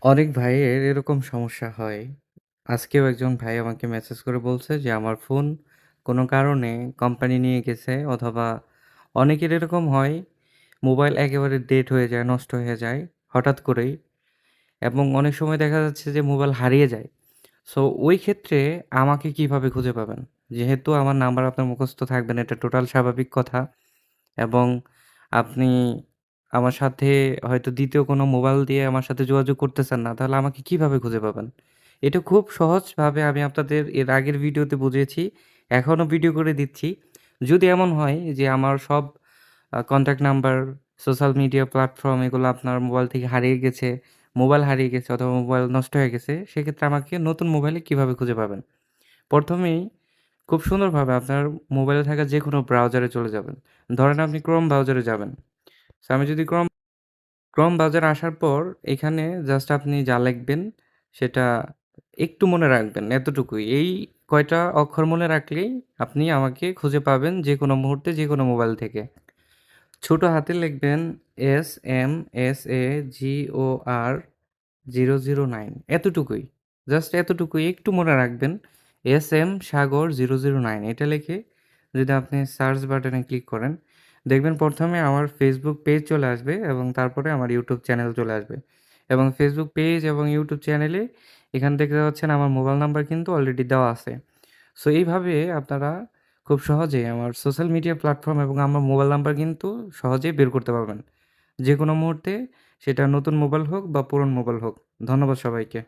অনেক ভাইয়ের এরকম সমস্যা হয়। আজকেও একজন ভাই আমাকে মেসেজ করে বলছে যে, আমার ফোন কোনো কারণে কোম্পানি নিয়ে গেছে অথবা অনেকের এরকম হয়, মোবাইল একেবারে ডেড হয়ে যায়, নষ্ট হয়ে যায় হঠাৎ করেই এবং অনেক সময় দেখা যাচ্ছে যে মোবাইল হারিয়ে যায়। সো ওই ক্ষেত্রে আমাকে কিভাবে খুঁজে পাবেন? যেহেতু আমার নাম্বার আপনার মুখস্থ থাকবে না, এটা টোটাল স্বাভাবিক কথা এবং আপনি আমার সাথে হয়তো ২য় কোনো মোবাইল দিয়ে আমার সাথে যোগাযোগ করতেছেন না, তাহলে আমাকে কিভাবে খুঁজে পাবেন? এটা খুব সহজভাবে আমি আপনাদের এর আগের ভিডিওতে বুঝিয়েছি। এখনও ভিডিও করে দিচ্ছি। যদি এমন হয় যে আমার সব contact number, social media platform এগুলো আপনার মোবাইল থেকে হারিয়ে গেছে, মোবাইল হারিয়ে গেছে অথবা মোবাইল নষ্ট হয়ে গেছে, সেক্ষেত্রে আমাকে নতুন মোবাইলে কিভাবে খুঁজে পাবেন? ১ম এই খুব সুন্দরভাবে আপনার মোবাইলে থাকা যেকোনো ব্রাউজারে চলে যাবেন। ধরেন আপনি Chrome ব্রাউজারে যাবেন। সো আমি যদি Chrome ব্রাউজারে আসার পর এখানে জাস্ট আপনি যা লিখবেন সেটা একটু মনে রাখবেন এতটুকুই। এই কয়টা অক্ষর মনে রাখলেই আপনি আমাকে খুঁজে পাবেন যেকোনো মুহূর্তে যেকোনো মোবাইল থেকে। ছোট হাতে লিখবেন SMSAGOR 009 এতটুকুই। জাস্ট এতটুকুই একটু মনে রাখবেন। SM সাগর 009 এটা লিখে যদি আপনি সার্চ বাটনে ক্লিক করেন, দেখবেন ১ম এ আমার Facebook পেজ চলে আসবে এবং তারপরে আমার YouTube চ্যানেল চলে আসবে। এবং Facebook পেজ এবং YouTube চ্যানেলে এখানে দেখতে পাচ্ছেন আমার মোবাইল নাম্বার কিন্তু অলরেডি দেওয়া আছে। সো এইভাবে আপনারা খুব সহজেই আমার সোশ্যাল মিডিয়া প্ল্যাটফর্ম এবং আমার মোবাইল নাম্বার কিন্তু সহজেই বের করতে পারবেন। যেকোনো মুহূর্তে সেটা নতুন মোবাইল হোক বা পুরান মোবাইল হোক। ধন্যবাদ সবাইকে।